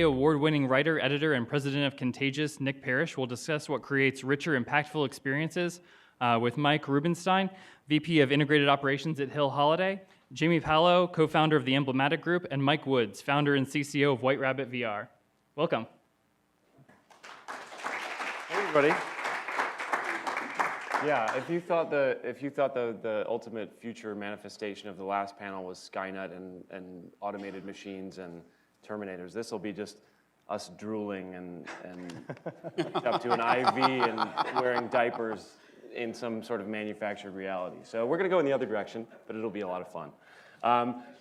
Today, award-winning writer, editor, and president of Contagious, Nick Parish, will discuss what creates richer, impactful experiences with Mike Rubenstein, VP of Integrated Operations at Holliday, Jamie Pallotco, co-founder of the Emblematic Group, and Mike Woods, founder and CCO of White Rabbit VR. Welcome. Hey, everybody. Yeah, if you thought the ultimate future manifestation of the last panel was Skynet and automated machines and Terminators, this will be just us drooling and up to an IV and wearing diapers in some sort of manufactured reality. So we're going to go in the other direction, but it'll be a lot of fun.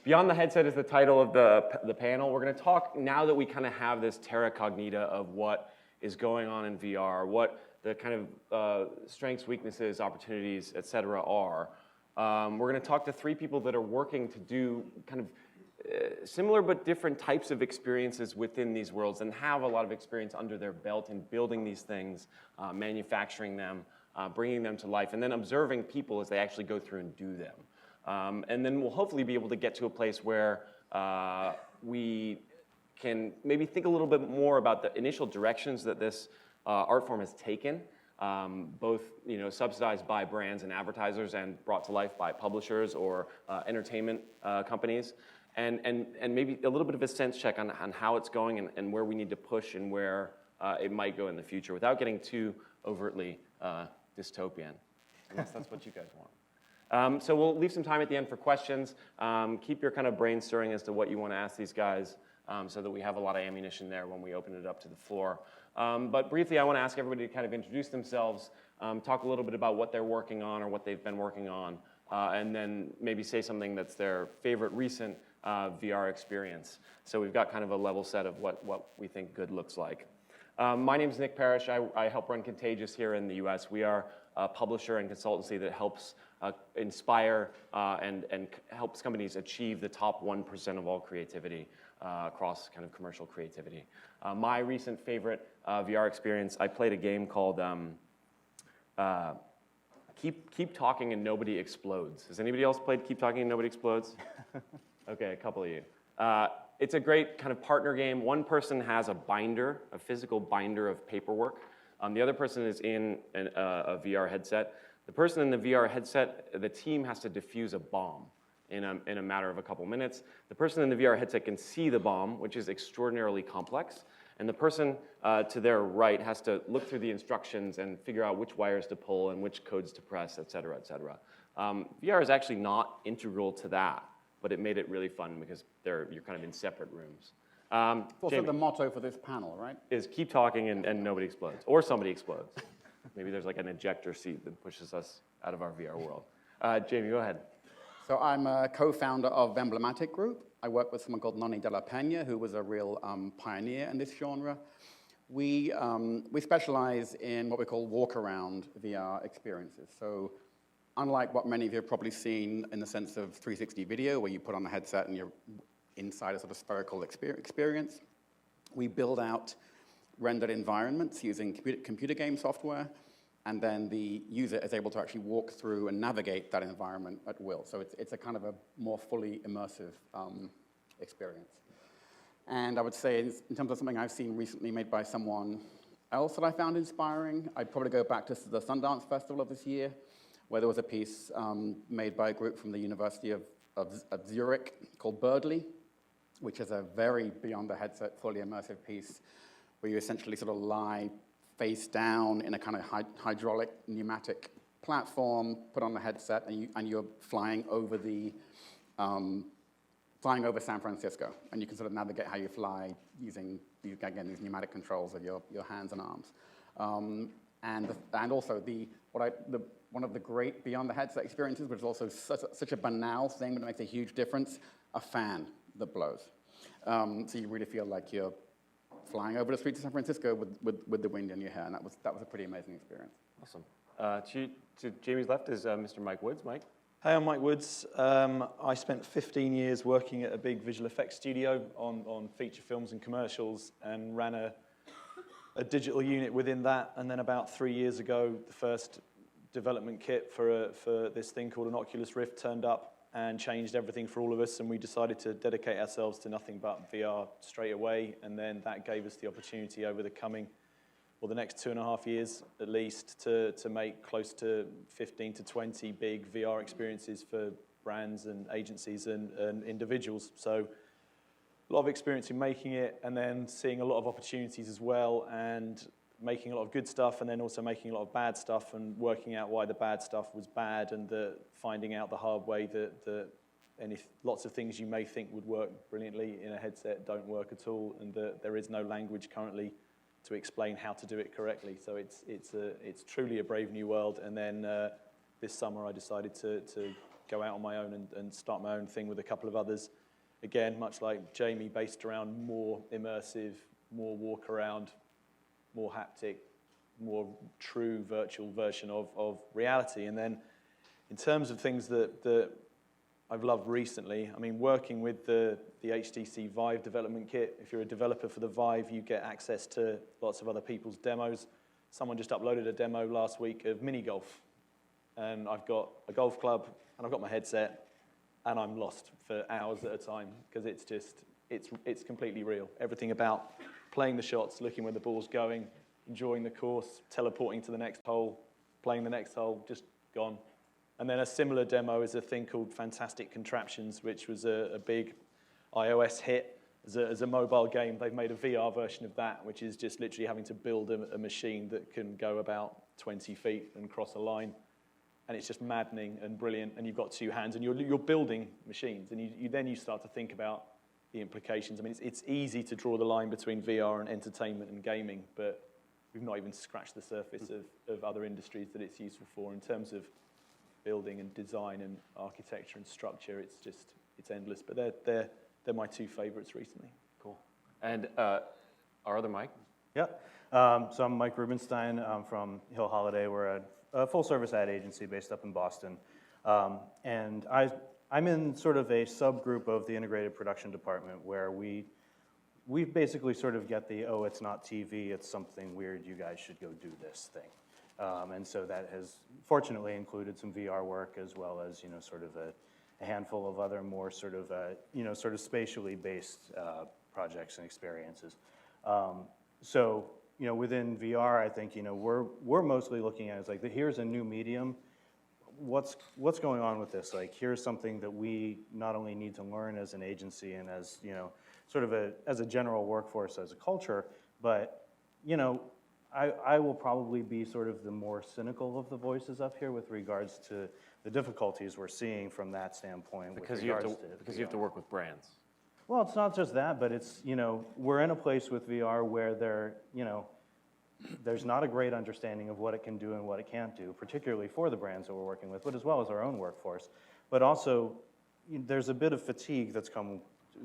Beyond the Headset is the title of the panel. We're going to talk, now that we kind of have this terra cognita of what is going on in VR, what the kind of strengths, weaknesses, opportunities, et cetera are. We're going to talk to three people that are working to do kind of similar but different types of experiences within these worlds and have a lot of experience under their belt in building these things, manufacturing them, bringing them to life, and then observing people as they actually go through and do them. And then we'll hopefully be able to get to a place where we can maybe think a little bit more about the initial directions that this art form has taken, both subsidized by brands and advertisers and brought to life by publishers or entertainment companies, and maybe a little bit of a sense check on how it's going and where we need to push and where it might go in the future without getting too overtly dystopian, unless that's what you guys want. So we'll leave some time at the end for questions. Keep your kind of brain stirring as to what you want to ask these guys so that we have a lot of ammunition there when we open it up to the floor. But briefly, I want to ask everybody to kind of introduce themselves, talk a little bit about what they're working on or what they've been working on, and then maybe say something that's their favorite recent VR experience. So we've got kind of a level set of what we think good looks like. My name is Nick Parish. I help run Contagious here in the US. We are a publisher and consultancy that helps inspire and helps companies achieve the top 1% of all creativity across kind of commercial creativity. My recent favorite VR experience, I played a game called Keep Talking and Nobody Explodes. Has anybody else played Keep Talking and Nobody Explodes? Okay, a couple of you. It's a great kind of partner game. One person has a binder, a physical binder of paperwork. The other person is in a VR headset. The person in the VR headset, the team has to defuse a bomb in a matter of a couple minutes. The person in the VR headset can see the bomb, which is extraordinarily complex. And the person to their right has to look through the instructions and figure out which wires to pull and which codes to press, et cetera, et cetera. VR is actually not integral to that, but it made it really fun because you're kind of in separate rooms. Also Jamie, the motto for this panel, right? is keep talking and nobody explodes, or somebody explodes. Maybe there's like an ejector seat that pushes us out of our VR world. Jamie, go ahead. So I'm a co-founder of Emblematic Group. I work with someone called Nani de la Peña, who was a real pioneer in this genre. We specialize in what we call walk-around VR experiences. So unlike what many of you have probably seen in the sense of 360 video, where you put on a headset and you're inside a sort of spherical experience, we build out rendered environments using computer game software, and then the user is able to actually walk through and navigate that environment at will. So it's a kind of a more fully immersive experience. And I would say in terms of something I've seen recently made by someone else that I found inspiring, I'd probably go back to the Sundance Festival of this year, where there was a piece made by a group from the University of Zurich called Birdly, which is a very beyond the headset, fully immersive piece where you essentially sort of lie face down in a kind of hydraulic pneumatic platform, put on the headset, and you're flying over San Francisco, and you can sort of navigate how you fly using again these pneumatic controls of your hands and arms, and also one of the great beyond the headset experiences, which is also such a banal thing, but it makes a huge difference: a fan that blows. So you really feel like you're flying over the streets of San Francisco with the wind in your hair, and that was a pretty amazing experience. Awesome. To Jamie's left is Mr. Mike Woods. Mike? Hey, I'm Mike Woods. I spent 15 years working at a big visual effects studio on feature films and commercials, and ran a digital unit within that. And then about 3 years ago, the first development kit for this thing called an Oculus Rift turned up, and changed everything for all of us, and we decided to dedicate ourselves to nothing but VR straight away, and then that gave us the opportunity over the next 2.5 years at least, to make close to 15 to 20 big VR experiences for brands and agencies and individuals. So a lot of experience in making it, and then seeing a lot of opportunities as well, and making a lot of good stuff, and then also making a lot of bad stuff, and working out why the bad stuff was bad, and finding out the hard way that lots of things you may think would work brilliantly in a headset don't work at all, and that there is no language currently to explain how to do it correctly. So it's truly a brave new world. And then this summer I decided to go out on my own and start my own thing with a couple of others. Again, much like Jamie, based around more immersive, more walk around, more haptic, more true virtual version of reality. And then in terms of things that I've loved recently, I mean, working with the HTC Vive development kit. If you're a developer for the Vive, you get access to lots of other people's demos. Someone just uploaded a demo last week of mini golf. And I've got a golf club, and I've got my headset, and I'm lost for hours at a time, because it's completely real. Everything about playing the shots, looking where the ball's going, enjoying the course, teleporting to the next hole, playing the next hole, just gone. And then a similar demo is a thing called Fantastic Contraptions, which was a big iOS hit as a mobile game. They've made a VR version of that, which is just literally having to build a machine that can go about 20 feet and cross a line. And it's just maddening and brilliant, and you've got two hands, and you're building machines, and you start to think about the implications. I mean, it's easy to draw the line between VR and entertainment and gaming, but we've not even scratched the surface of other industries that it's useful for in terms of building and design and architecture and structure. It's endless, but they're my two favorites recently. Cool. And our other Mike? Yeah. So I'm Mike Rubenstein. I'm from Hill Holliday. We're a full-service ad agency based up in Boston. And I'm in sort of a subgroup of the integrated production department where we basically sort of get oh, it's not TV, it's something weird, you guys should go do this thing. And so that has fortunately included some VR work, as well as, sort of a handful of other more sort of, sort of spatially based projects and experiences. So, within VR, I think, we're mostly looking at it as like, here's a new medium. What's going on with this? Like, here's something that we not only need to learn as an agency and as, sort of as a general workforce, as a culture, but, I will probably be sort of the more cynical of the voices up here with regards to the difficulties we're seeing from that standpoint. Because you have to work with brands. Well, it's not just that, but it's, we're in a place with VR where there's not a great understanding of what it can do and what it can't do, particularly for the brands that we're working with, but as well as our own workforce. But also, there's a bit of fatigue that's come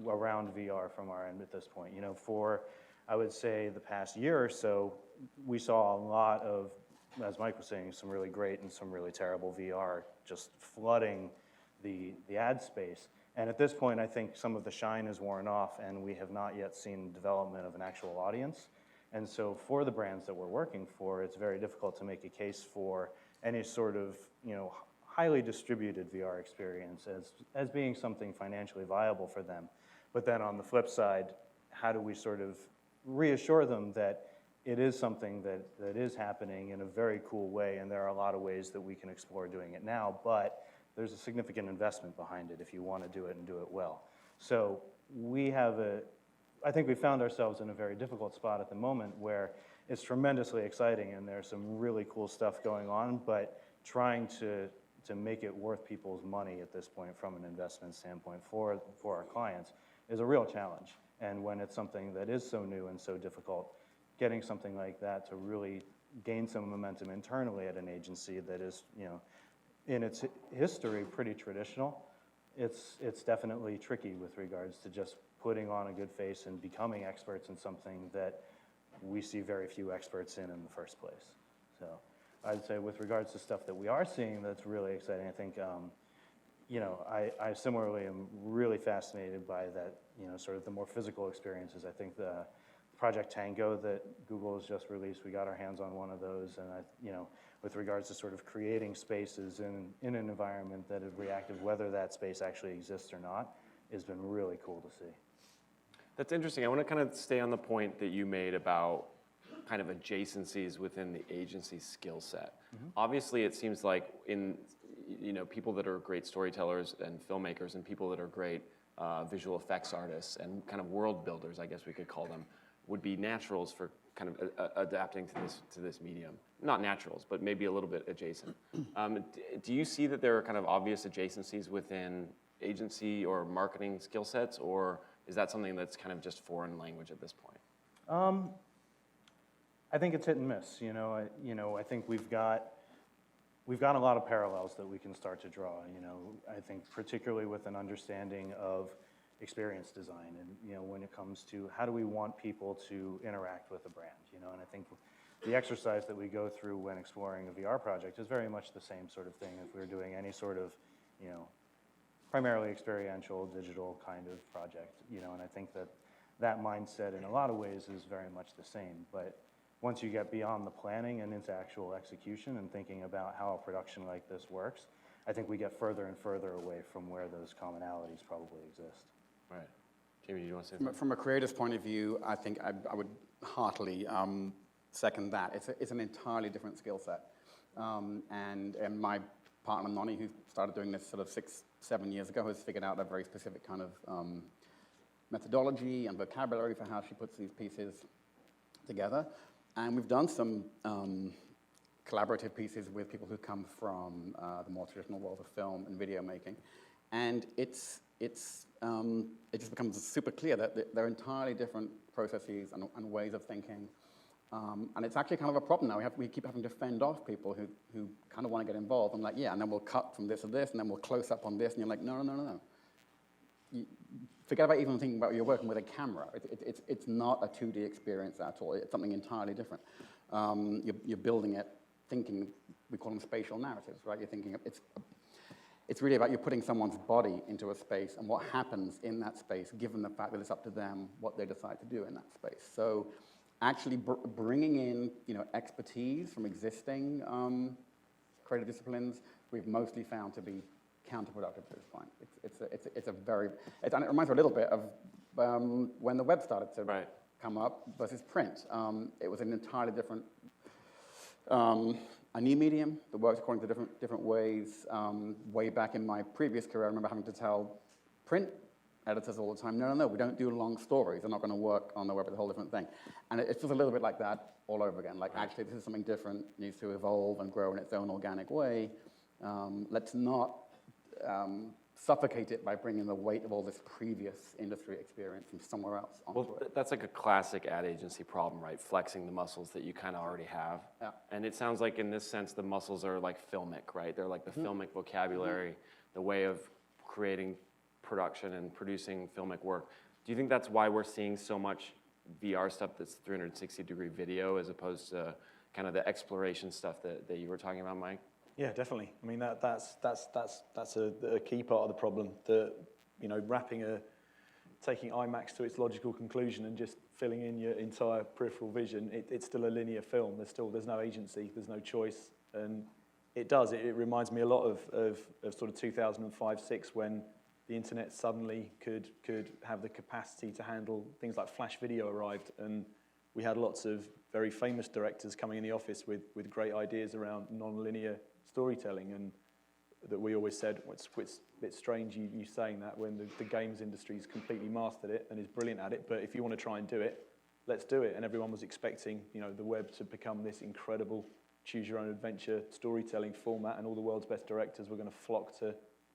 around VR from our end at this point. For, I would say, the past year or so, we saw a lot of, as Mike was saying, some really great and some really terrible VR just flooding the ad space. And at this point, I think some of the shine is worn off, and we have not yet seen development of an actual audience. And so for the brands that we're working for, it's very difficult to make a case for any sort of, highly distributed VR experience as being something financially viable for them. But then on the flip side, how do we sort of reassure them that it is something that is happening in a very cool way, and there are a lot of ways that we can explore doing it now, but there's a significant investment behind it if you want to do it and do it well. So I think we found ourselves in a very difficult spot at the moment where it's tremendously exciting and there's some really cool stuff going on, but trying to make it worth people's money at this point from an investment standpoint for our clients is a real challenge. And when it's something that is so new and so difficult, getting something like that to really gain some momentum internally at an agency that is, in its history pretty traditional, it's definitely tricky with regards to just putting on a good face and becoming experts in something that we see very few experts in the first place. So I'd say with regards to stuff that we are seeing that's really exciting, I think, I similarly am really fascinated by that, sort of the more physical experiences. I think the Project Tango that Google has just released. We got our hands on one of those, and with regards to sort of creating spaces in an environment that is reactive, whether that space actually exists or not, has been really cool to see. That's interesting. I want to kind of stay on the point that you made about kind of adjacencies within the agency skill set. Obviously, it seems like people that are great storytellers and filmmakers and people that are great visual effects artists and kind of world builders, I guess we could call them, would be naturals for kind of adapting to this medium. Not naturals, but maybe a little bit adjacent. Do you see that there are kind of obvious adjacencies within agency or marketing skill sets, or is that something that's kind of just foreign language at this point? I think it's hit and miss. I think we've got a lot of parallels that we can start to draw. I think particularly with an understanding of experience design, and when it comes to how do we want people to interact with a brand. And I think the exercise that we go through when exploring a VR project is very much the same sort of thing if we're doing any sort of primarily experiential digital kind of project. And I think that mindset in a lot of ways is very much the same. But once you get beyond the planning and into actual execution and thinking about how a production like this works, I think we get further and further away from where those commonalities probably exist. Right. Jamie, do you want to say something? From a creator's point of view, I think I would heartily second that. It's an entirely different skill set. And my partner, Noni, who started doing this sort of 6-7 years ago, has figured out a very specific kind of methodology and vocabulary for how she puts these pieces together. And we've done some collaborative pieces with people who come from the more traditional world of film and video making. And it just becomes super clear that they're entirely different processes and ways of thinking. And it's actually kind of a problem now. We keep having to fend off people who kind of want to get involved. I'm like, yeah, and then we'll cut from this to this, and then we'll close up on this, and you're like, no. Forget about even thinking about you're working with a camera. It's not a 2D experience at all. It's something entirely different. You're building it, thinking, we call them spatial narratives, right? You're thinking, it's really about you putting someone's body into a space and what happens in that space, given the fact that it's up to them what they decide to do in that space. So actually bringing in expertise from existing creative disciplines, we've mostly found to be counterproductive at this point. And it reminds me a little bit of when the web started to come up versus print. It was an entirely different, a new medium that works according to different ways. Way back in my previous career, I remember having to tell print editors all the time, no, we don't do long stories. They're not going to work on the web. It's a whole different thing. And it feels a little bit like that all over again. Like, actually, this is something different, needs to evolve and grow in its own organic way. Let's not suffocate it by bringing the weight of all this previous industry experience from somewhere else onto it. That's like a classic ad agency problem, right? Flexing the muscles that you kind of already have. Yeah. And it sounds like in this sense, the muscles are like filmic, right? They're like the filmic vocabulary, the way of creating production and producing filmic work. Do you think that's why we're seeing so much VR stuff that's 360-degree video as opposed to kind of the exploration stuff that you were talking about, Mike? Yeah, definitely. I mean, that's a key part of the problem. That taking IMAX to its logical conclusion and just filling in your entire peripheral vision. It's still a linear film. There's no agency. There's no choice, and it reminds me a lot of sort of 2005-06 when the internet suddenly could have the capacity to handle things like flash video arrived, and we had lots of very famous directors coming in the office with great ideas around non-linear storytelling, and that we always said, well, it's a bit strange you saying that when the games industry's completely mastered it and is brilliant at it, but if you want to try and do it, let's do it. And everyone was expecting the web to become this incredible choose-your-own-adventure storytelling format, and all the world's best directors were going to flock to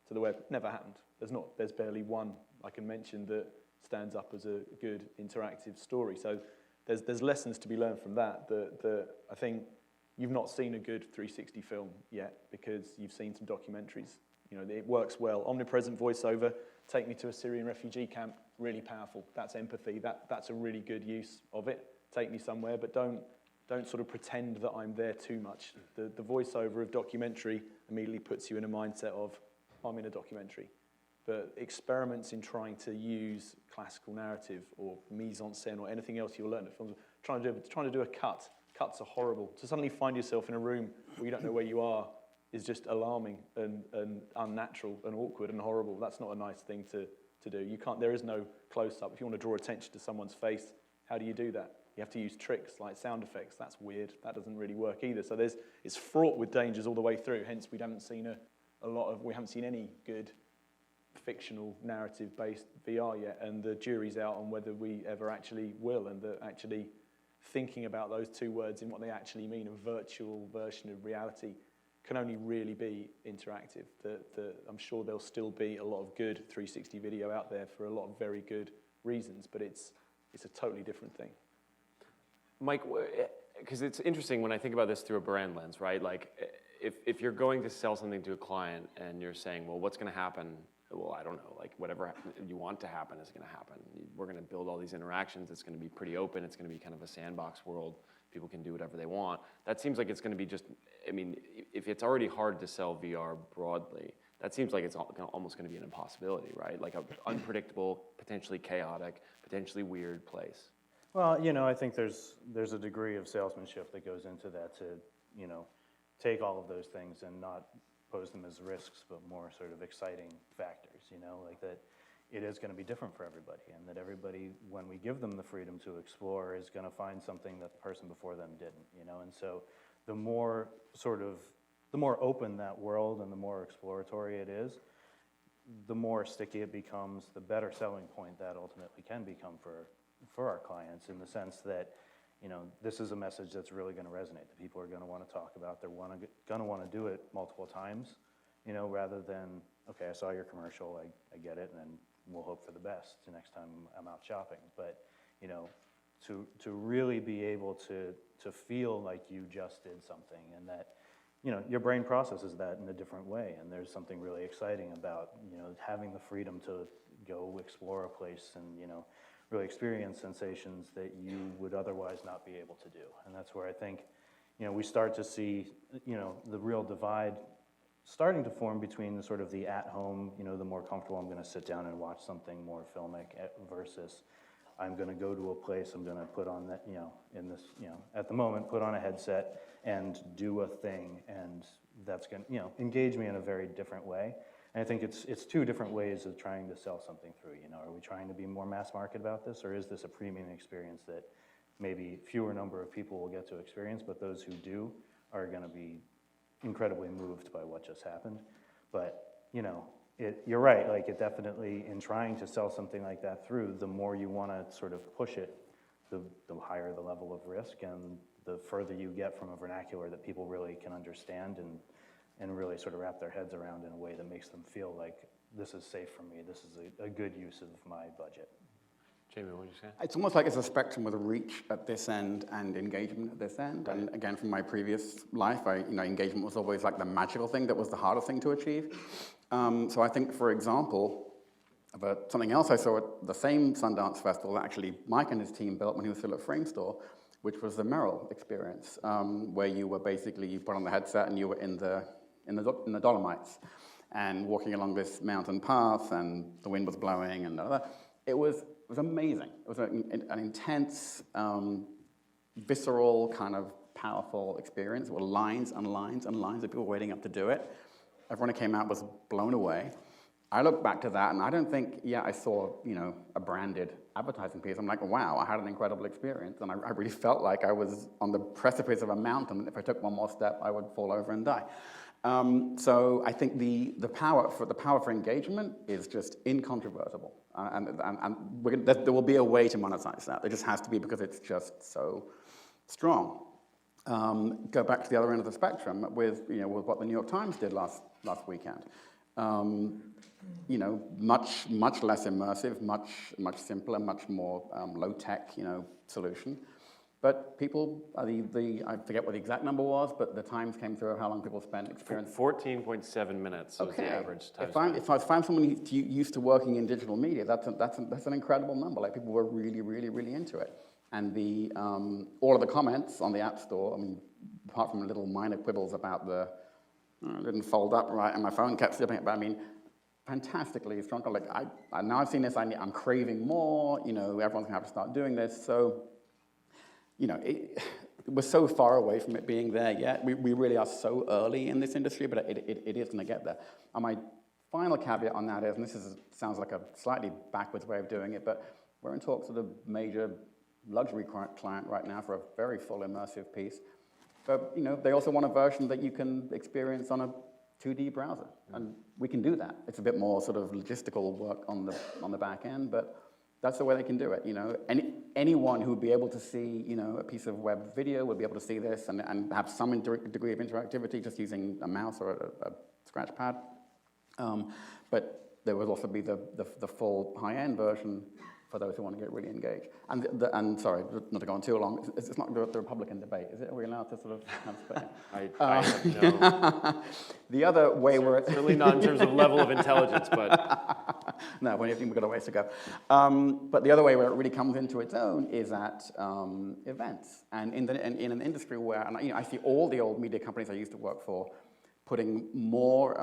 the web. Never happened. There's barely one I can mention that stands up as a good interactive story. So there's lessons to be learned from that I think you've not seen a good 360 film yet because you've seen some documentaries. It works well. Omnipresent voiceover, take me to a Syrian refugee camp, really powerful. That's empathy. That's a really good use of it. Take me somewhere, but don't sort of pretend that I'm there too much. The voiceover of documentary immediately puts you in a mindset of, I'm in a documentary. but experiments in trying to use classical narrative or mise-en-scène or anything else you'll learn at films, trying to do a cut. Cuts are horrible. To suddenly find yourself in a room where you don't know where you are is just alarming and unnatural and awkward and horrible. That's not a nice thing to do. You can't. There is no close-up. If you want to draw attention to someone's face, how do you do that? You have to use tricks like sound effects. That's weird. That doesn't really work either. So it's fraught with dangers all the way through. Hence, we haven't seen any good fictional narrative-based VR yet, and the jury's out on whether we ever actually will, and actually thinking about those two words and what they actually mean, a virtual version of reality, can only really be interactive. I'm sure there'll still be a lot of good 360 video out there for a lot of very good reasons, but it's a totally different thing. Mike, because it's interesting when I think about this through a brand lens, right? Like, if you're going to sell something to a client and you're saying, well, what's going to happen? Well, I don't know, like whatever you want to happen is going to happen. We're going to build all these interactions. It's going to be pretty open. It's going to be kind of a sandbox world. People can do whatever they want. That seems like it's going to be just, I mean, if it's already hard to sell VR broadly, that seems like it's almost going to be an impossibility, right? Like an unpredictable, potentially chaotic, potentially weird place. Well, I think there's a degree of salesmanship that goes into that to, take all of those things and not pose them as risks, but more sort of exciting factors, like that it is going to be different for everybody, and that everybody, when we give them the freedom to explore, is going to find something that the person before them didn't, and so the more open that world and the more exploratory it is, the more sticky it becomes, the better selling point that ultimately can become for our clients, in the sense that this is a message that's really going to resonate, that people are going to want to talk about. They're going to want to do it multiple times, rather than, okay, I saw your commercial, I get it, and then we'll hope for the best the next time I'm out shopping. But, to really be able to feel like you just did something, and that, your brain processes that in a different way, and there's something really exciting about, having the freedom to go explore a place and, really experience sensations that you would otherwise not be able to do. And that's where I think, we start to see, the real divide starting to form between the sort of the at-home, the more comfortable, I'm going to sit down and watch something more filmic, versus I'm going to go to a place, I'm going to put on that, in this, at the moment, put on a headset and do a thing, and that's going to, engage me in a very different way. And I think it's two different ways of trying to sell something through. Are we trying to be more mass market about this, or is this a premium experience that maybe fewer number of people will get to experience, but those who do are going to be incredibly moved by what just happened? But you're right. Like, it definitely, in trying to sell something like that through, the more you want to sort of push it, the higher the level of risk, and the further you get from a vernacular that people really can understand and really sort of wrap their heads around in a way that makes them feel like this is safe for me, this is a good use of my budget. Jamie, what did you say? It's almost like it's a spectrum with a reach at this end and engagement at this end. And again, from my previous life, engagement was always like the magical thing that was the hardest thing to achieve. So I think, for example, about something else I saw at the same Sundance Festival that actually Mike and his team built when he was still at Frame Store, which was the Merrill experience, where you put on the headset and you were in the Dolomites and walking along this mountain path, and the wind was blowing, and it was amazing. It was an intense, visceral, kind of powerful experience. There were lines and lines and lines of people waiting up to do it. Everyone who came out was blown away. I look back to that, and I don't think, I saw, a branded advertising piece. I'm like, wow, I had an incredible experience, and I really felt like I was on the precipice of a mountain. If I took one more step, I would fall over and die. So I think the power for engagement is just incontrovertible, and there will be a way to monetize that. There just has to be, because it's just so strong. Go back to the other end of the spectrum with what the New York Times did last weekend. Much less immersive, much simpler, much more low tech, solution. But people, I forget what the exact number was, but the Times came through how long people spent experience. 14.7 minutes was the average time. If I find someone used to working in digital media, that's an incredible number. Like, people were really, really, really into it. And all of the comments on the App Store, apart from little minor quibbles about it didn't fold up right, and my phone kept slipping. But fantastically strong. Like, now I've seen this, I'm craving more, everyone's gonna have to start doing this. So, we're so far away from it being there yet. We really are so early in this industry, but it is gonna get there. And my final caveat on that is, and sounds like a slightly backwards way of doing it, but we're in talks with a major luxury client right now for a very full immersive piece. But they also want a version that you can experience on a 2D browser, and we can do that. It's a bit more sort of logistical work on the back end, but that's the way they can do it. Anyone who would be able to see a piece of web video would be able to see this and have some degree of interactivity just using a mouse or a scratch pad. But there will also be the full high-end version for those who want to get really engaged. And sorry, not to go on too long, it's not the Republican debate, is it? Are we allowed to sort of have split? I have no. The other way we're... Certainly not in terms of level of intelligence, but... No, we've got a ways to go. But the other way where it really comes into its own is at events. And in an industry where, and I see all the old media companies I used to work for putting more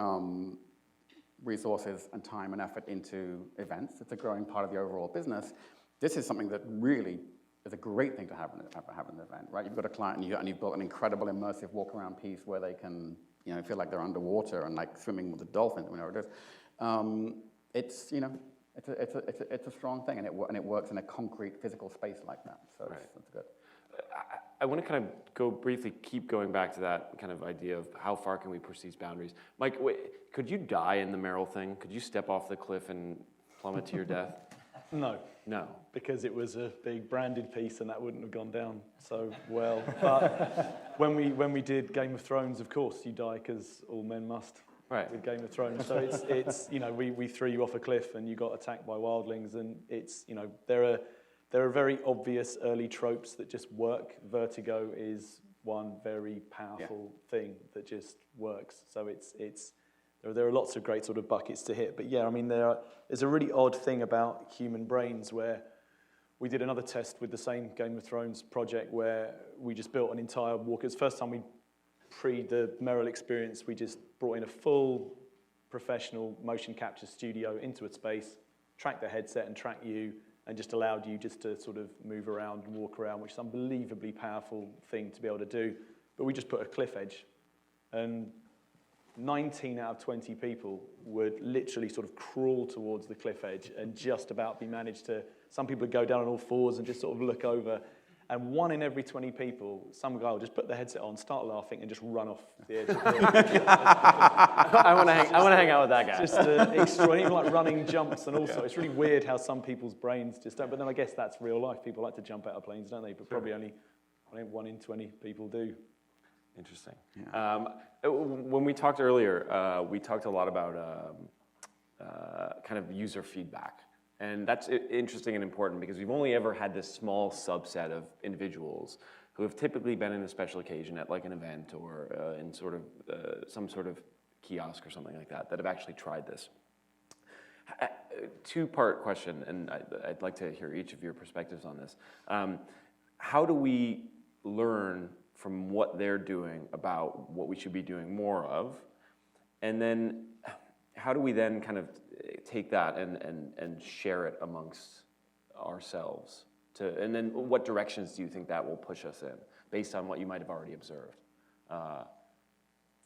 resources and time and effort into events. It's a growing part of the overall business. This is something that really is a great thing to have in an event, right? You've got a client and you've built an incredible immersive walk-around piece where they can, feel like they're underwater and like swimming with the dolphins, whatever it is. It's a strong thing, and it works in a concrete physical space like that. So right. That's good. I want to kind of keep going back to that kind of idea of how far can we push these boundaries. Mike, could you die in the Merrill thing? Could you step off the cliff and plummet to your death? No. No. Because it was a big branded piece and that wouldn't have gone down so well. But when we did Game of Thrones, of course, you die because all men must. Right. With Game of Thrones. So it's we threw you off a cliff and you got attacked by wildlings, and it's, there are very obvious early tropes that just work. Vertigo is one very powerful thing that just works. So there are lots of great sort of buckets to hit. But yeah, I mean, there's a really odd thing about human brains where we did another test with the same Game of Thrones project where we just built an entire walk. It's the first time the Merrill experience, we just brought in a full professional motion capture studio into a space, tracked the headset and tracked you, and just allowed you just to sort of move around and walk around, which is an unbelievably powerful thing to be able to do. But we just put a cliff edge, and 19 out of 20 people would literally sort of crawl towards the cliff edge and just about be managed to, some people would go down on all fours and just sort of look over, and 1 in every 20 people, some guy will just put their headset on, start laughing, and just run off the edge of the cliff. I want to hang out with that guy. Just extreme, like running jumps, and also it's really weird how some people's brains just don't. But then I guess that's real life. People like to jump out of planes, don't they? But probably only 1 in 20 people do. Interesting. Yeah. When we talked earlier, we talked a lot about kind of user feedback. And that's interesting and important because we've only ever had this small subset of individuals who have typically been in a special occasion at like an event or in sort of some sort of kiosk or something like that have actually tried this. Two-part question, and I'd like to hear each of your perspectives on this. How do we learn from what they're doing about what we should be doing more of? And then how do we then kind of take that and share it amongst ourselves? And then what directions do you think that will push us in based on what you might have already observed?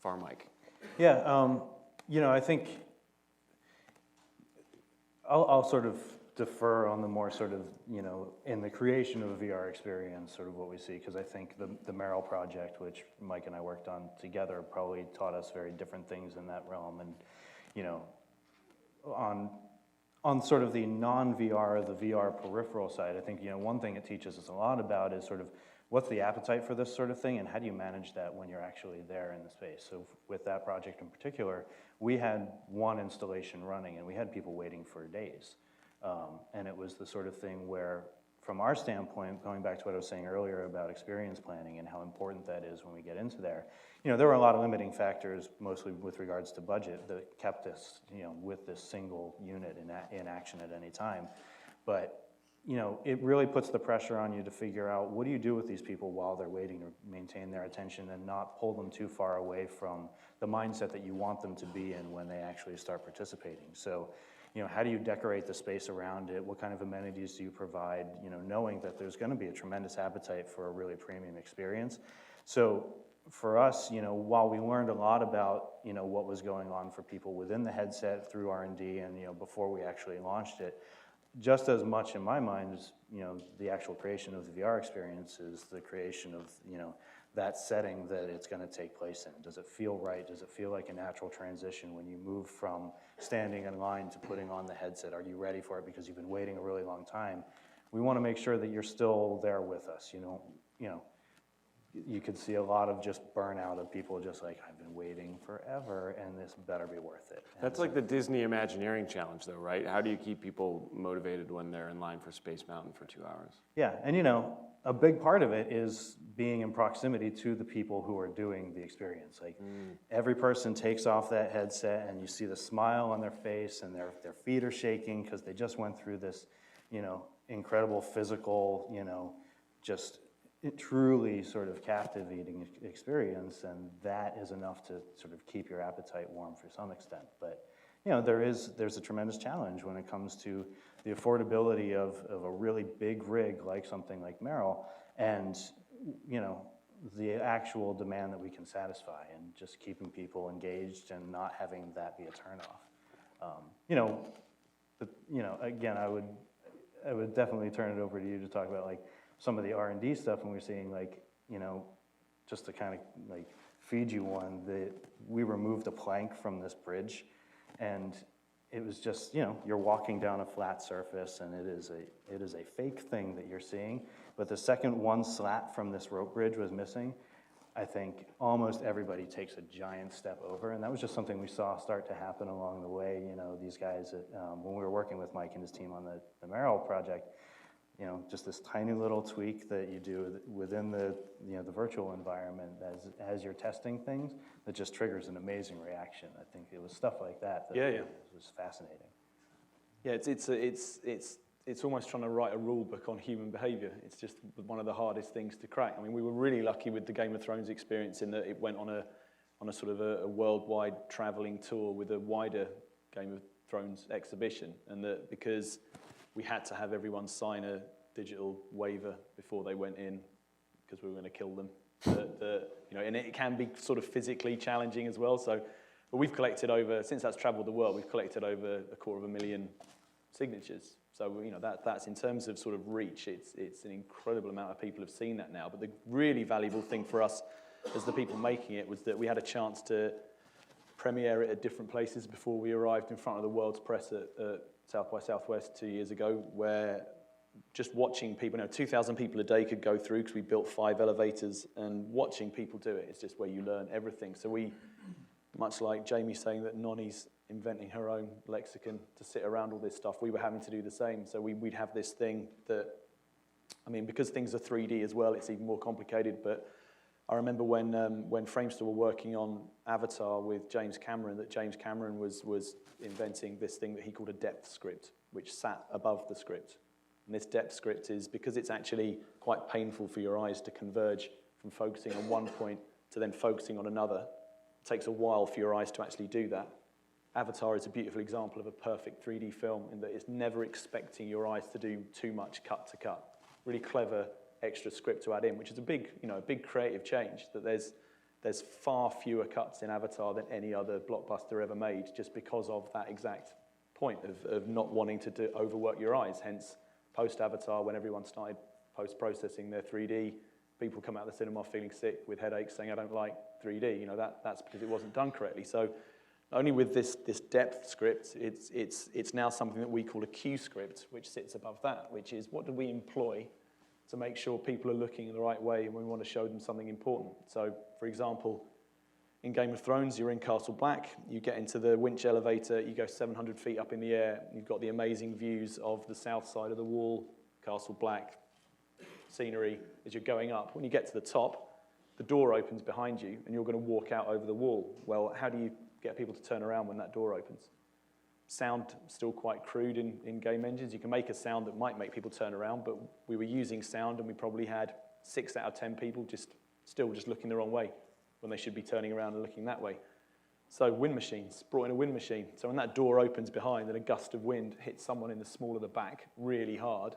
Mike. Yeah, I think I'll sort of defer on the more sort of, in the creation of a VR experience, sort of what we see, because I think the Merrill project, which Mike and I worked on together, probably taught us very different things in that realm. And, on sort of the non-VR, the VR peripheral side, I think, one thing it teaches us a lot about is sort of what's the appetite for this sort of thing and how do you manage that when you're actually there in the space. So with that project in particular, we had one installation running and we had people waiting for days. And it was the sort of thing where, from our standpoint, going back to what I was saying earlier about experience planning and how important that is when we get into there, there were a lot of limiting factors, mostly with regards to budget, that kept us, with this single unit in action at any time. But you know, it really puts the pressure on you to figure out what do you do with these people while they're waiting to maintain their attention and not pull them too far away from the mindset that you want them to be in when they actually start participating. So, you know, how do you decorate the space around it? What kind of amenities do you provide? You know, knowing that there's going to be a tremendous appetite for a really premium experience. So for us, you know, while we learned a lot about, you know, what was going on for people within the headset through R&D and, you know, before we actually launched it, just as much in my mind as, you know, the actual creation of the VR experience is the creation of, you know, that setting that it's going to take place in. Does it feel right? Does it feel like a natural transition when you move from standing in line to putting on the headset? Are you ready for it because you've been waiting a really long time? We want to make sure that you're still there with us. You know, you could see a lot of just burnout of people just like, I've been waiting forever and this better be worth it. That's like the Disney Imagineering Challenge though, right? How do you keep people motivated when they're in line for Space Mountain for 2 hours? Yeah, and you know, a big part of it is being in proximity to the people who are doing the experience. Like every person takes off that headset and you see the smile on their face and their feet are shaking because they just went through this, you know, incredible physical, you know, just truly sort of captivating experience, and that is enough to sort of keep your appetite warm for some extent. But you know, there's a tremendous challenge when it comes to the affordability of a really big rig like something like Merrill, and you know, the actual demand that we can satisfy, and just keeping people engaged and not having that be a turnoff. You know, again, I would definitely turn it over to you to talk about like some of the R&D stuff, and we're seeing like, you know, just to kind of like feed you one, we removed a plank from this bridge, and it was just, you know, you're walking down a flat surface, and it is a fake thing that you're seeing, but the second one slat from this rope bridge was missing, I think almost everybody takes a giant step over, and that was just something we saw start to happen along the way. You know, these guys, when we were working with Mike and his team on the Merrill project, you know, just this tiny little tweak that you do within the, you know, the virtual environment as you're testing things that just triggers an amazing reaction. I think it was stuff like that was fascinating. Yeah, it's almost trying to write a rule book on human behavior. It's just one of the hardest things to crack. I mean, we were really lucky with the Game of Thrones experience in that it went on a sort of a worldwide traveling tour with a wider Game of Thrones exhibition, and that because we had to have everyone sign a digital waiver before they went in because we were going to kill them. You know, and it can be sort of physically challenging as well. So, but we've collected since that's traveled the world, we've collected over 250,000 signatures. So, you know, that's in terms of sort of reach, it's an incredible amount of people have seen that now. But the really valuable thing for us as the people making it was that we had a chance to premiere it at different places before we arrived in front of the world's press at South by Southwest 2 years ago, where just watching people, you know, 2,000 people a day could go through because we built 5 elevators, and watching people do it is just where you learn everything. So we, much like Jamie saying that Nonnie's inventing her own lexicon to sit around all this stuff, we were having to do the same. So we'd have this thing that, I mean, because things are 3D as well, it's even more complicated, but I remember when Framestore were working on Avatar with James Cameron, that James Cameron was inventing this thing that he called a depth script, which sat above the script. And this depth script is, because it's actually quite painful for your eyes to converge from focusing on one point to then focusing on another, it takes a while for your eyes to actually do that. Avatar is a beautiful example of a perfect 3D film in that it's never expecting your eyes to do too much cut to cut. Really clever extra script to add in, which is a big creative change, that there's far fewer cuts in Avatar than any other blockbuster ever made, just because of that exact point of not wanting to overwork your eyes. Hence, post-Avatar, when everyone started post-processing their 3D, people come out of the cinema feeling sick with headaches, saying, I don't like 3D. You know, that's because it wasn't done correctly. So only with this depth script, it's now something that we call a Q script, which sits above that, which is what do we employ to make sure people are looking in the right way when we want to show them something important. So, for example, in Game of Thrones, you're in Castle Black, you get into the winch elevator, you go 700 feet up in the air, you've got the amazing views of the south side of the wall, Castle Black, scenery as you're going up. When you get to the top, the door opens behind you and you're going to walk out over the wall. Well, how do you get people to turn around when that door opens? sound still quite crude in game engines. You can make a sound that might make people turn around, but we were using sound and we probably had 6 out of 10 people still just looking the wrong way when they should be turning around and looking that way. So wind machines, brought in a wind machine. So when that door opens behind and a gust of wind hits someone in the small of the back really hard,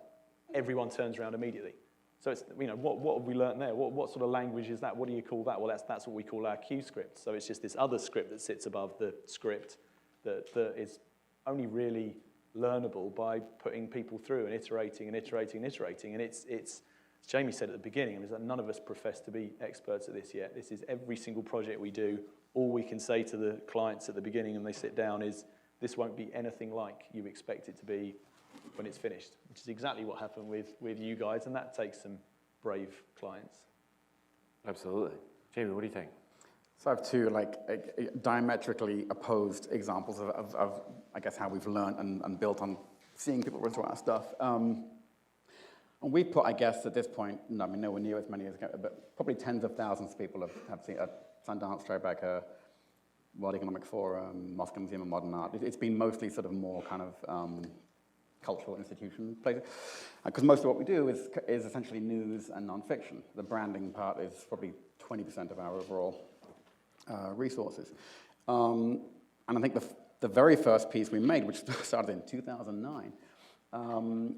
everyone turns around immediately. So it's, what have we learned there? What sort of language is that? What do you call that? Well, that's what we call our cue script. So it's just this other script that sits above the script that is only really learnable by putting people through and iterating and iterating and iterating. And it's as Jamie said at the beginning, is that none of us profess to be experts at this yet. This is every single project we do. All we can say to the clients at the beginning when they sit down is, this won't be anything like you expect it to be when it's finished, which is exactly what happened with you guys, and that takes some brave clients. Absolutely. Jamie, what do you think? So I have two diametrically opposed examples of I guess, how we've learned and built on seeing people run through our stuff. And we put, I guess, at this point, nowhere near as many as, but probably tens of thousands of people have seen Sundance, Tribeca, World Economic Forum, Moscow Museum of Modern Art. It's been mostly sort of more kind of cultural institution places. Because most of what we do is essentially news and nonfiction. The branding part is probably 20% of our overall resources. And I think the very first piece we made, which started in 2009,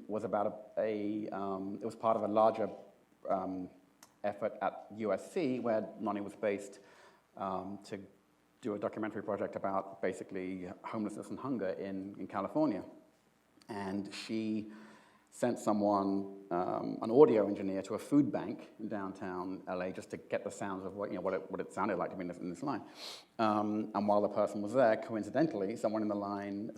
was about it was part of a larger effort at USC where Nonny was based to do a documentary project about basically homelessness and hunger in California. And she sent someone, an audio engineer, to a food bank in downtown LA just to get the sounds of what it sounded like to be in this line. And while the person was there, coincidentally, someone in the line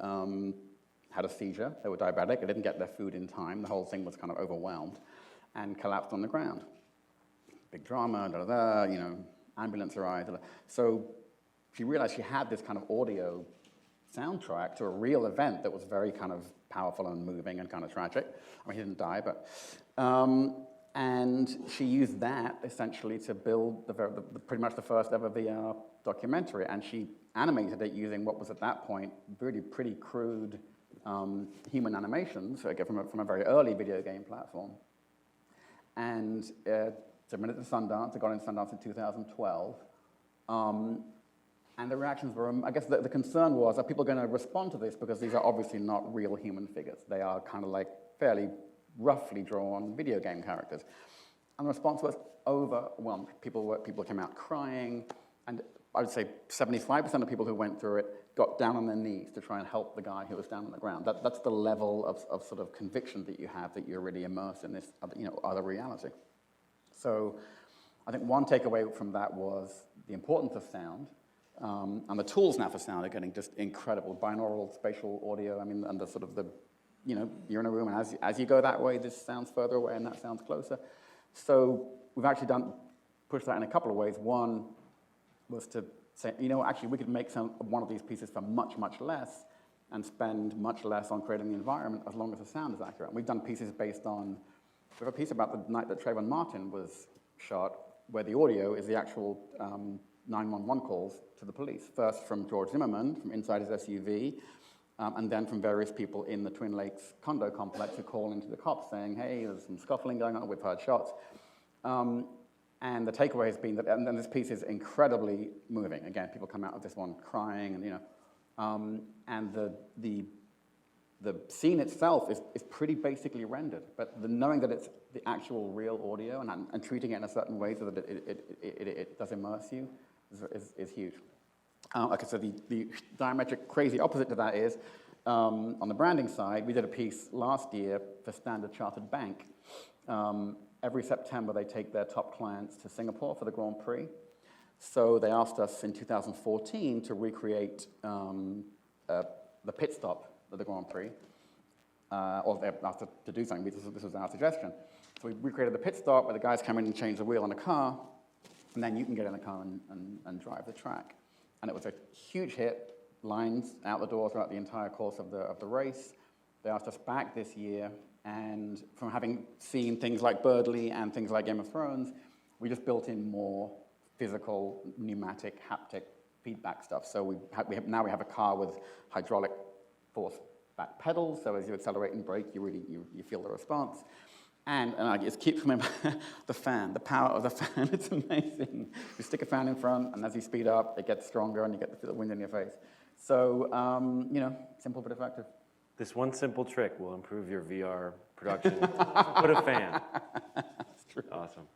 had a seizure. They were diabetic. They didn't get their food in time. The whole thing was kind of overwhelmed and collapsed on the ground. Big drama, ambulance arrived. So she realized she had this kind of audio soundtrack to a real event that was very kind of powerful and moving and kind of tragic. I mean, he didn't die, but... and she used that, essentially, to build pretty much the first ever VR documentary, and she animated it using what was, at that point, really pretty crude human animations, again, from a very early video game platform. And submitted to Sundance. It got into Sundance in 2012. And the reactions were, I guess the concern was, are people going to respond to this? Because these are obviously not real human figures. They are kind of like fairly roughly drawn video game characters. And the response was overwhelming. People came out crying, and I would say 75% of people who went through it got down on their knees to try and help the guy who was down on the ground. That's the level of sort of conviction that you have that you're really immersed in this other reality. So I think one takeaway from that was the importance of sound. And the tools now for sound are getting just incredible. Binaural spatial audio, and the sort of you're in a room, and as you go that way, this sounds further away, and that sounds closer. So we've actually pushed that in a couple of ways. One was to say, actually we could make one of these pieces for much, much less and spend much less on creating the environment as long as the sound is accurate. And we've done pieces based on, we have a piece about the night that Trayvon Martin was shot, where the audio is the actual 911 calls to the police, first from George Zimmerman, from inside his SUV, and then from various people in the Twin Lakes condo complex who call into the cops saying, hey, there's some scuffling going on, we've heard shots. And the takeaway has been that, and then this piece is incredibly moving. Again, people come out of this one crying, and the scene itself is pretty basically rendered, but knowing that it's the actual real audio and treating it in a certain way so that it does immerse you is huge. Like I said, the diametric crazy opposite to that is, on the branding side, we did a piece last year for Standard Chartered Bank. Every September, they take their top clients to Singapore for the Grand Prix. So they asked us in 2014 to recreate the pit stop of the Grand Prix, or they asked us to do something. This was our suggestion. So we recreated the pit stop where the guys come in and change the wheel on a car, and then you can get in the car and drive the track. And it was a huge hit, lines out the door throughout the entire course of the race. They asked us back this year, and from having seen things like Birdley and things like Game of Thrones, we just built in more physical, pneumatic, haptic feedback stuff. So now we have a car with hydraulic force back pedals, so as you accelerate and brake, you feel the response. And I just keep coming back, the fan, the power of the fan, it's amazing. You stick a fan in front, and as you speed up, it gets stronger, and you get the wind in your face. So, simple but effective. This one simple trick will improve your VR production. Put a fan. That's true. Awesome.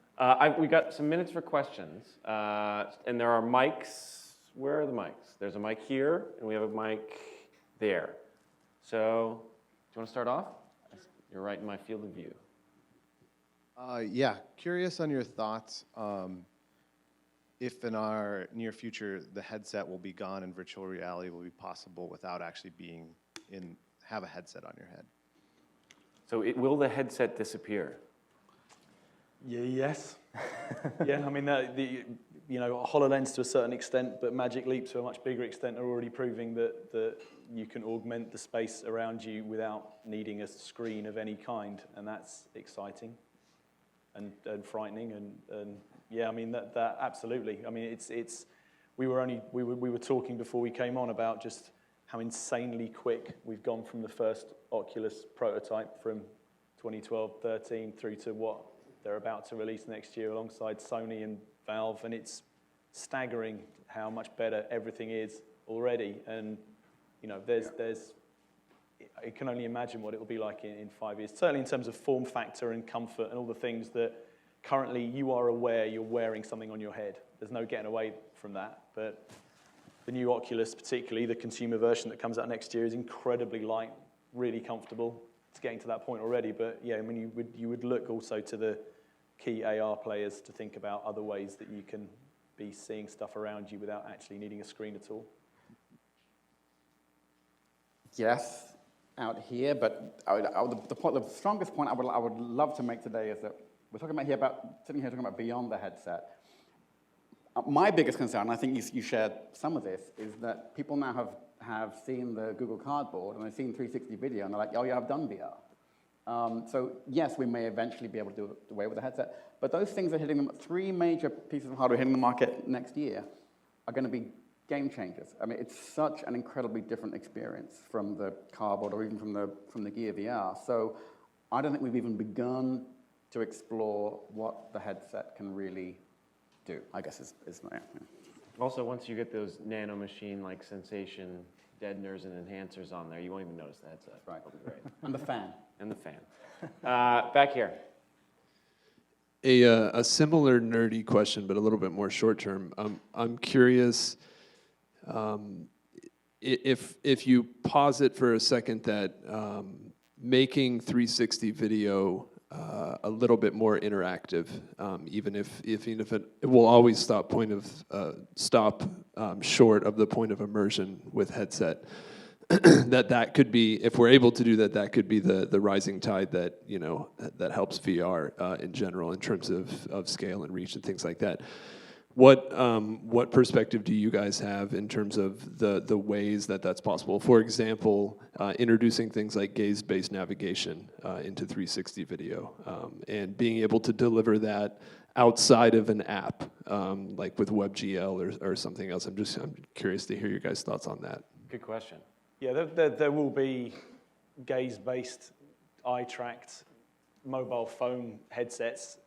We got some minutes for questions, and there are mics. Where are the mics? There's a mic here, and we have a mic there. So, do you want to start off? You're right in my field of view. Yeah, curious on your thoughts. If in our near future the headset will be gone and virtual reality will be possible without actually have a headset on your head. So, will the headset disappear? Yeah, yes. Yeah, I mean, HoloLens to a certain extent, but Magic Leap to a much bigger extent are already proving that you can augment the space around you without needing a screen of any kind, and that's exciting and frightening, and yeah, I mean, that absolutely. I mean, we were talking before we came on about just how insanely quick we've gone from the first Oculus prototype from 2012-13 through to what they're about to release next year alongside Sony and Valve, and it's staggering how much better everything is already. And I can only imagine what it will be like in 5 years. Certainly in terms of form factor and comfort and all the things that currently you are aware you're wearing something on your head. There's no getting away from that. But the new Oculus, particularly the consumer version that comes out next year, is incredibly light, really comfortable. It's getting to that point already. But yeah, I mean, you would look also to the key AR players to think about other ways that you can be seeing stuff around you without actually needing a screen at all. Yes, out here, but the strongest point I would love to make today is that we're talking about sitting here talking about beyond the headset. My biggest concern, and I think you shared some of this, is that people now have seen the Google Cardboard and they've seen 360 video and they're like, oh yeah, I've done VR. So yes, we may eventually be able to do away with the headset, but those things are hitting them. 3 major pieces of hardware hitting the market next year are going to be game changers. I mean, it's such an incredibly different experience from the Cardboard or even from the Gear VR. So I don't think we've even begun to explore what the headset can really do, I guess is my opinion. Also, once you get those nano machine-like sensation deadeners and enhancers on there, you won't even notice the headset. Right. It'll be great. And the fan. And the fan. Back here. A similar nerdy question, but a little bit more short term. I'm curious if you pause it for a second that making 360 video a little bit more interactive, even if it will always stop short of the point of immersion with headset. that could be, if we're able to do that, that could be the rising tide that that helps VR in general in terms of scale and reach and things like that. What perspective do you guys have in terms of the ways that that's possible? For example, introducing things like gaze-based navigation into 360 video and being able to deliver that outside of an app, like with WebGL or something else. I'm curious to hear your guys' thoughts on that. Good question. Yeah, there will be gaze-based, eye-tracked mobile phone headsets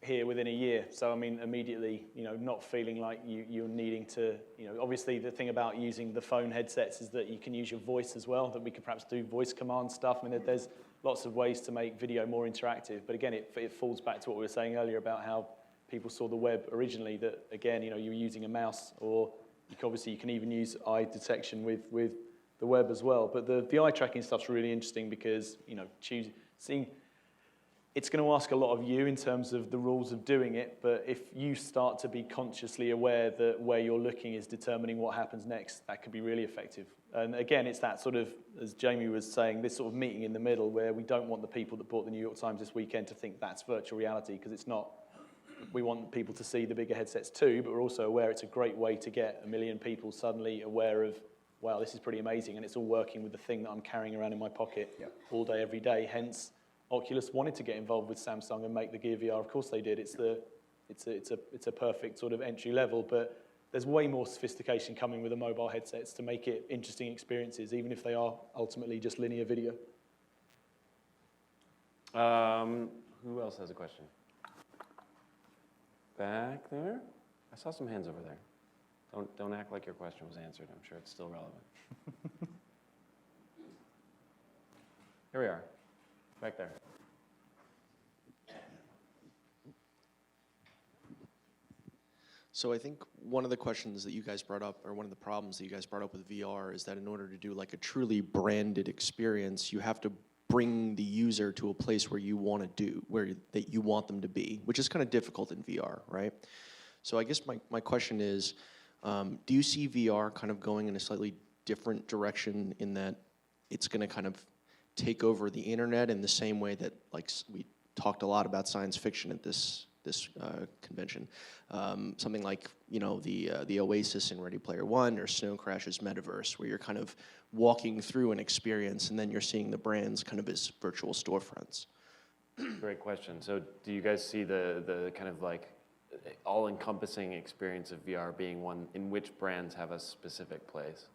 here within a year. So I mean, immediately, not feeling like you're needing to, obviously the thing about using the phone headsets is that you can use your voice as well, that we could perhaps do voice command stuff. I mean, there's lots of ways to make video more interactive. But again, it falls back to what we were saying earlier about how people saw the web originally, that again, you were using a mouse, or you can even use eye detection with the web as well. But the eye tracking stuff's really interesting because, it's going to ask a lot of you in terms of the rules of doing it, but if you start to be consciously aware that where you're looking is determining what happens next, that could be really effective. And again, it's that sort of, as Jamie was saying, this sort of meeting in the middle where we don't want the people that bought the New York Times this weekend to think that's virtual reality, because it's not. We want people to see the bigger headsets too, but we're also aware it's a great way to get 1 million people suddenly aware of, wow, this is pretty amazing, and it's all working with the thing that I'm carrying around in my pocket all day, every day. Hence, Oculus wanted to get involved with Samsung and make the Gear VR. Of course they did. It's a perfect sort of entry level. But there's way more sophistication coming with the mobile headsets to make it interesting experiences, even if they are ultimately just linear video. Who else has a question? Back there? I saw some hands over there. Don't act like your question was answered. I'm sure it's still relevant. Here we are, back there. So I think one of the questions that you guys brought up, or one of the problems that you guys brought up with VR, is that in order to do like a truly branded experience, you have to bring the user to a place where you want to do, that you want them to be, which is kind of difficult in VR, right? So I guess my question is, do you see VR kind of going in a slightly different direction in that it's going to kind of take over the internet in the same way that, like, we talked a lot about science fiction at this convention, something like, you know, the Oasis in Ready Player One, or Snow Crash's Metaverse, where you're kind of walking through an experience and then you're seeing the brands kind of as virtual storefronts. Great question. So do you guys see the kind of like all-encompassing experience of VR being one in which brands have a specific place?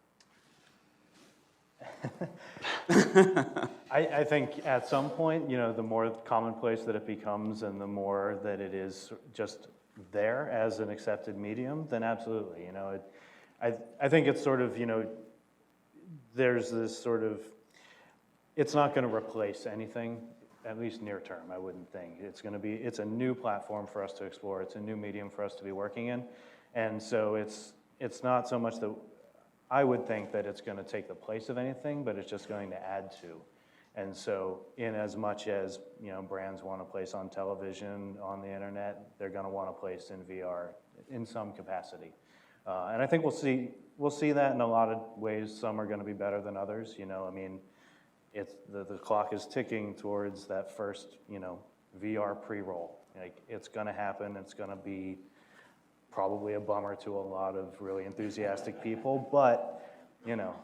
I think at some point, you know, the more commonplace that it becomes and the more that it is just there as an accepted medium, then absolutely, you know, I think it's sort of, you know, there's this sort of, it's not going to replace anything, at least near term, I wouldn't think. It's a new platform for us to explore. It's a new medium for us to be working in. And so it's not so much that I would think that it's going to take the place of anything, but it's just going to add to. And so in as much as, you know, brands want a place on television, on the internet, they're going to want a place in VR in some capacity. And I think we'll see that in a lot of ways. Some are going to be better than others. You know, I mean, the clock is ticking towards that first, you know, VR pre-roll. Like, it's going to happen. It's going to be probably a bummer to a lot of really enthusiastic people, but, you know,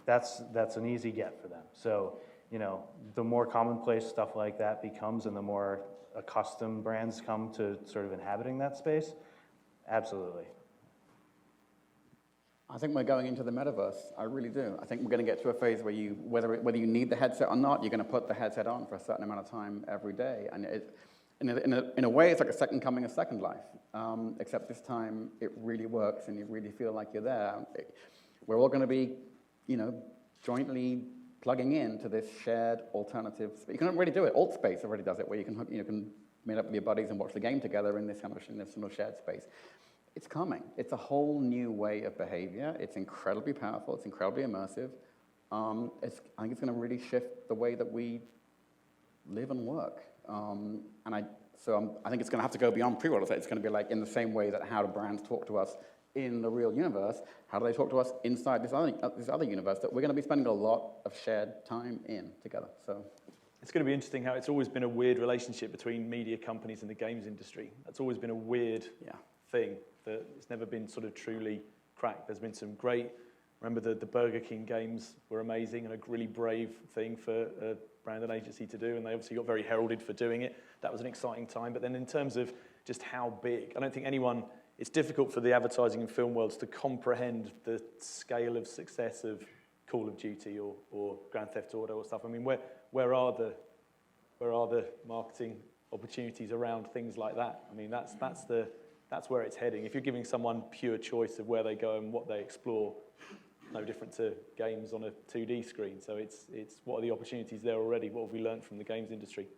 that's an easy get for them. So, you know, the more commonplace stuff like that becomes and the more accustomed brands come to sort of inhabiting that space, absolutely. I think we're going into the metaverse. I really do. I think we're going to get to a phase where whether you need the headset or not, you're going to put the headset on for a certain amount of time every day. And in a way, it's like a second coming of Second Life, except this time it really works and you really feel like you're there. We're all going to be, you know, jointly plugging into this shared alternative space. You can really do it. Alt Space already does it, where you can meet up with your buddies and watch the game together in this kind of shared space. It's coming. It's a whole new way of behavior. It's incredibly powerful. It's incredibly immersive. I think it's going to really shift the way that we live and work. I think it's going to have to go beyond pre-roll. It's going to be like in the same way that how do brands talk to us in the real universe, how do they talk to us inside this other universe that we're going to be spending a lot of shared time in together. So it's going to be interesting how it's always been a weird relationship between media companies and the games industry. That's always been a weird thing that it's never been sort of truly cracked. There's been some great, remember the Burger King games were amazing and a really brave thing for a brand and agency to do, and they obviously got very heralded for doing it. That was an exciting time. But then in terms of just how big, I don't think it's difficult for the advertising and film worlds to comprehend the scale of success of Call of Duty or Grand Theft Auto or stuff. I mean, where are the marketing opportunities around things like that? I mean, that's where it's heading. If you're giving someone pure choice of where they go and what they explore, no different to games on a 2D screen. So it's what are the opportunities there already? What have we learned from the games industry?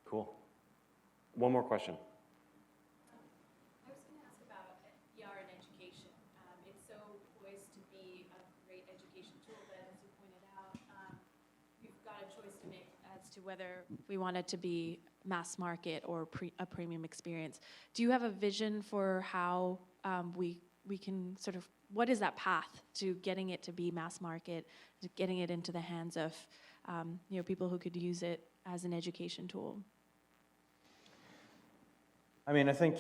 Cool. One more question. I was going to ask about VR and education. It's so poised to be a great education tool, but as you pointed out, we've got a choice to make as to whether we want it to be mass market or a premium experience. Do you have a vision for how we can sort of, what is that path to getting it to be mass market, to getting it into the hands of people who could use it as an education tool? I mean, I think,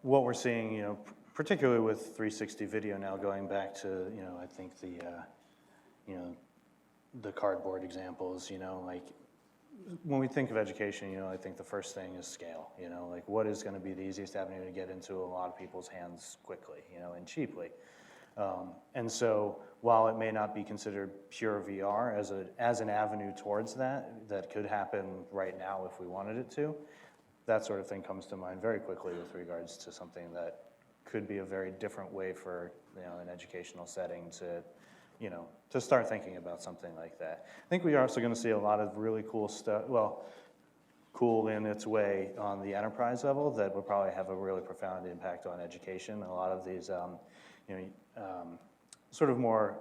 what we're seeing, particularly with 360 video now going back to, I think the cardboard examples, like when we think of education, I think the first thing is scale. Like what is going to be the easiest avenue to get into a lot of people's hands quickly, and cheaply. And so while it may not be considered pure VR as an avenue towards that could happen right now if we wanted it to, that sort of thing comes to mind very quickly with regards to something that could be a very different way for an educational setting to start thinking about something like that. I think we are also going to see a lot of really cool stuff, cool in its way on the enterprise level that will probably have a really profound impact on education. A lot of these, sort of more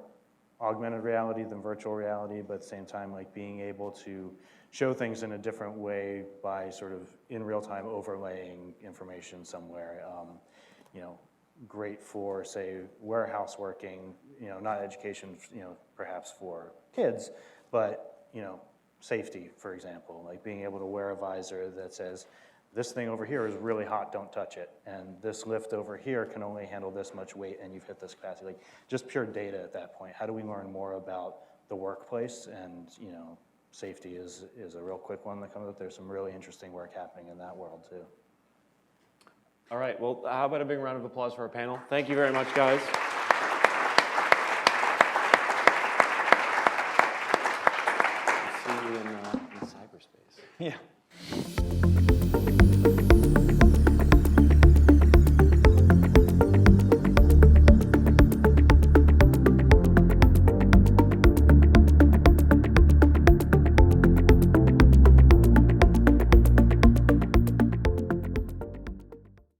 augmented reality than virtual reality, but at the same time, like being able to show things in a different way by sort of in real time overlaying information somewhere. Great for, say, warehouse working, not education, perhaps for kids, but, safety, for example, like being able to wear a visor that says, this thing over here is really hot, don't touch it. And this lift over here can only handle this much weight and you've hit this capacity. Like just pure data at that point. How do we learn more about the workplace? And, safety is a real quick one that comes up. There's some really interesting work happening in that world too. All right, well, how about a big round of applause for our panel? Thank you very much, guys. See you in cyberspace. Yeah.